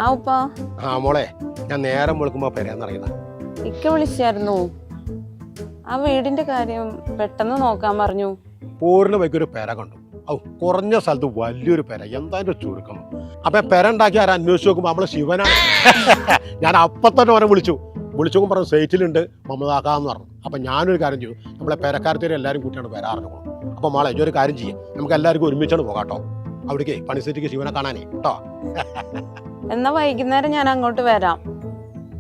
ആ മോളെ, ഞാൻ നേരം വിളിക്കുമ്പോ പെരേന്നറിയണ ഇക്ക വിളിച്ചായിരുന്നു. ആ വീടിന്റെ കാര്യം പെട്ടെന്ന് നോക്കാൻ പറഞ്ഞു. പോരിന് വൈക്കൊരു പെര കണ്ടു. കുറഞ്ഞ സ്ഥലത്ത് വലിയൊരു പെര, എന്താ ചുരുക്കം. അപ്പൊ പെര ഉണ്ടാക്കി ആരും അന്വേഷിച്ച് നോക്കുമ്പോ നമ്മള് ശിവനാണ്. ഞാൻ അപ്പൊ തന്നെ അവനെ വിളിച്ചു പറഞ്ഞു സൈറ്റിലുണ്ട് മമതാക്കാന്ന് പറഞ്ഞു. അപ്പൊ ഞാനൊരു കാര്യം ചെയ്തു, നമ്മളെ പെരക്കാരത്തേര് എല്ലാവരും കൂട്ടിയാണ് പെര അറിഞ്ഞു. അപ്പൊ മോളെ ഒരു കാര്യം ചെയ്യാം, നമുക്ക് എല്ലാവർക്കും ഒരുമിച്ചാണ് പോകാട്ടോ അവിടേക്ക് പണിസൈറ്റിക്ക് ശിവനെ കാണാനേ കേട്ടോ. എന്നാ വൈകുന്നേരം ഞാൻ അങ്ങോട്ട് വരാം,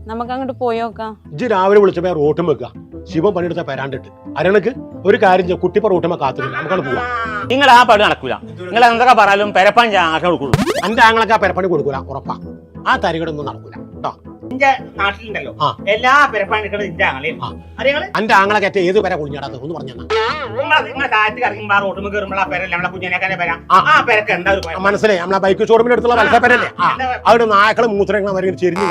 നമുക്ക് അങ്ങോട്ട് പോയി നോക്കാം. ഇജ്ജ് രാവിലെ വിളിച്ചപ്പോ റോട്ടും വെക്കുക, ശിവൻ പണിയെടുത്ത പെരാണ്ടിട്ട് അരണക്ക് ഒരു കാര്യം ചെയ്യാം, കുട്ടിപ്പ റോട്ടുമ്പോ കാത്തില്ല, നമുക്കാണ് പോവാം. നിങ്ങൾ ആ പണി നടക്കൂല. നിങ്ങൾ എന്തൊക്കെ പറയാലും പെരപ്പണി കൊടുക്കുള്ളൂ. എന്റെ ആങ്ങളൊക്കെ ആ പെരപ്പണി കൊടുക്കൂല, ഉറപ്പാ. ആ തരികടൊന്നും നടക്കൂല കേട്ടോ. എന്റെ നാട്ടിലുണ്ടല്ലോ എല്ലാ പെരപ്പണികളും എന്റെ ആങ്ങളെയാണ്. എന്റെ ആങ്ങളെ കയറ്റ ഏത് പെര കുഞ്ഞാടാത്ത ഒന്ന് പറഞ്ഞു മനസ്സിലായി. നമ്മളെ ബൈക്ക് ഷോറൂമിന്റെ അടുത്തുള്ള മത്സരപ്പരല്ലേ, അവിടെ നായക്കള് മൂത്രങ്ങൾ വരെ ചെരിഞ്ഞു.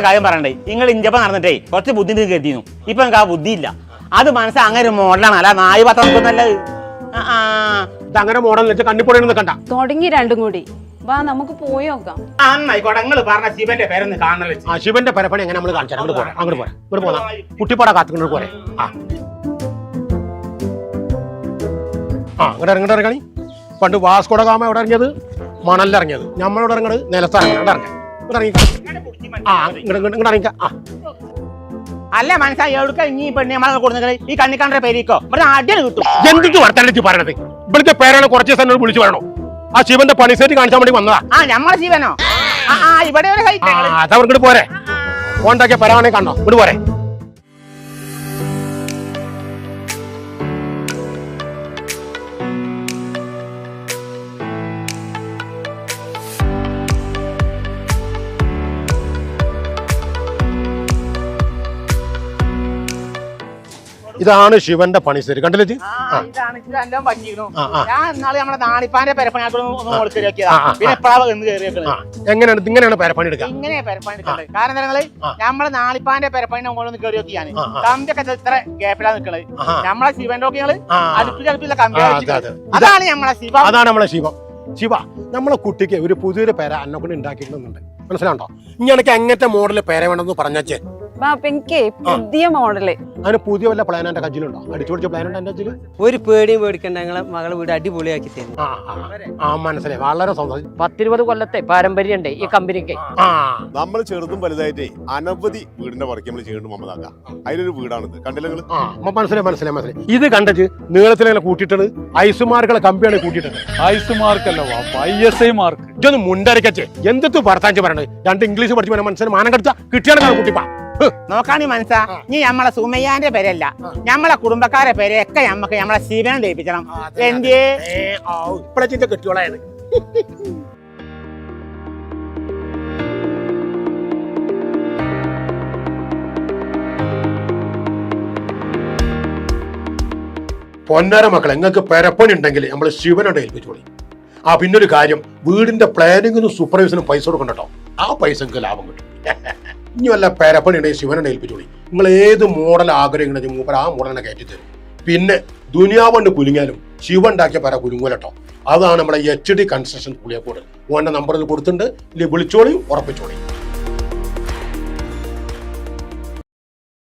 കാര്യം പറയണ്ടേ, നിങ്ങൾ ഇഞ്ചപ്പ നടന്നിട്ടേ കുറച്ച് ബുദ്ധി കരുതിയിരുന്നു. ഇപ്പൊ എനിക്ക് ആ ബുദ്ധിയില്ല. അത് മനസ്സിൽ അങ്ങനെ ഒരു മോഡലാണ്, അല്ല നായ പത്രം നല്ലത്. അങ്ങനെ മോഡൽ വെച്ച് കണ്ണിപ്പൊടിയൊന്നും കണ്ട തുടങ്ങി രണ്ടും കൂടി. വാ നമുക്ക് പോയി നോക്കാം. ശിവന്റെ പേരൊന്ന് കാണാൻ. ശിവന്റെ പരപ്പണി എങ്ങനെ നമ്മൾ കാണിച്ചാൽ അങ്ങോട്ട് പോരാ, അങ്ങോട്ട് പോരാ, ഇവിടെ പോകാം. കുട്ടിപ്പാടാ കാത്തുകൊണ്ട് പോരെ. ഇവിടെ ഇറങ്ങണി. പണ്ട് വാസ്കോഡ ഗാമ എവിടെ ഇറങ്ങിയത്? മണലിറങ്ങിയത്. നമ്മളോട് ഇറങ്ങണത് നിലത്താണ്. അല്ല മനസ്സിലായി. എവിടെ ഇനി പെണ്ണി നമ്മളെ കൊടുക്കുന്നത് ഈ കണ്ണിക്കാണ്ട പേരിക്കോ ഇവിടെ അടിയാണ് കിട്ടും. എന്തിട്ട് വർത്താനം പറയണത്? ഇവിടുത്തെ പേരാണ് കുറച്ച് ദിവസം വിളിച്ചു പറയണോ? ആ ശിവന്റെ പണിസേറ്റ് കാണിച്ചാൽ വേണ്ടി വന്നതാ. നമ്മളെ ശിവനോ? ഇവിടെ അതവർക്ക് പോരെ, ഫോണ്ടാക്കിയ പരാണെ കണ്ടോ? ഇവിടെ പോരെ. ഇതാണ് ശിവന്റെ പണിസേറ്റ്, കണ്ടില്ലേ? എങ്ങനെയാണ് ഇങ്ങനെയാണ് പെരപ്പണി എടുക്കുക? കാരണം നമ്മളെ നാളിപ്പാന്റെ പെരപ്പണി ഒന്ന് കയറി നോക്കിയാണ്. കമ്പിയൊക്കെ ഇത്ര ഗ്യാപ്പിലാണ് നിൽക്കുന്നത്. നമ്മളെ ശിവന്റെ നോക്കിയാൽ അടുപ്പില്ല കമ്പി. അതാണ് നമ്മളെ ശിവ. അതാണ് നമ്മളെ ശിവം. ശിവ, നമ്മളെ കുട്ടിക്ക് ഒരു പുതിയൊരു പേര അന്നൊക്കെ ഉണ്ടാക്കിയിട്ടുണ്ട്, മനസ്സിലാണ്ടോ? ഇങ്ങനെയൊക്കെ എങ്ങനത്തെ മോഡല് പേര വേണമെന്ന് പറഞ്ഞേ. പുതിയ മോഡല്. അതിന് പുതിയ വല്ല പ്ലാൻ എന്റെ കയ്യിലുണ്ടോ? അടിച്ചു പൊടിച്ച പ്ലാൻ ഉണ്ട് എന്റെ കയ്യില്. ഒരു പേടിയും പേടിക്കണ്ട, ഞങ്ങളെ മകളെ വീട് അടിപൊളിയാക്കി തരും. മനസ്സിലായി, വളരെ സന്തോഷം. 10-20 കൊല്ലത്തെ പാരമ്പര്യം ഉണ്ട് ഈ കമ്പനിക്ക്. നമ്മൾ ചെറുതും വലുതായിട്ട് അനവധി വീടിന്റെ വർക്ക് നമ്മൾ ചെയ്യുന്നുണ്ട് മമതാക്ക. അതിലൊരു വീടാണിത്, കണ്ടില്ല നിങ്ങൾ? മനസ്സിലായി. ഇത് കണ്ടത് നീളത്തിലെ കൂട്ടിയിട്ടത് ഐസുമാർക്കുള്ള കമ്പിയാണ് കൂട്ടിയിട്ടത്. ഐസുമാർക്കല്ല, ISI മാർക്ക്. ഇതൊന്ന് മുണ്ടരക്കച്ചേ, എന്തൊക്കെ വർത്താൻ പറയണത്? 2 ഇംഗ്ലീഷ് പഠിച്ചു മനസ്സിന് മാനം കടിച്ച കിട്ടിയാണ് കുട്ടിപ്പാ. നോക്കാണി മനസ്സാ, നീ നമ്മളെ സുമയ്യാന്റെ പേരല്ല, നമ്മളെ കുടുംബക്കാരെ പേരൊക്കെ നമ്മക്ക് നമ്മളെ ശിവനെ ലയിപ്പിക്കണം. എന്റെ ഇപ്പഴത്തെ കെട്ടിയോളായത്. പൊന്നാര മക്കളെ, നിങ്ങൾക്ക് പെരപ്പണി ഉണ്ടെങ്കിൽ നമ്മൾ ശിവനോട് ഏൽപ്പിച്ചോളി. പിന്നൊരു കാര്യം, വീടിന്റെ പ്ലാനിങ്ങിനും സൂപ്പർവൈസിനും പൈസ കൊടുക്കണ്ടോ? ആ പൈസക്ക് ലാഭം കിട്ടും. ഇനി വല്ല പെരപ്പണി ഉണ്ടെങ്കിൽ ശിവനെ ഏൽപ്പിച്ചോളി. നിങ്ങൾ ഏത് മോഡൽ ആഗ്രഹിക്കണമെങ്കിൽ മൂപ്പർ ആ മോഡലിനെ കയറ്റി തരും. പിന്നെ ദുനിയാവണ്ട് കുലുങ്ങിയാലും ശിവ ഉണ്ടാക്കിയ പെര കുലുങ്ങലട്ടോ. അതാണ് നമ്മുടെ HD കൺസ്ട്രക്ഷൻ പുളിയക്കോട്. ഓന്റെ നമ്പറിൽ കൊടുത്തിട്ടുണ്ട്, വിളിച്ചോളി, ഉറപ്പിച്ചോളി.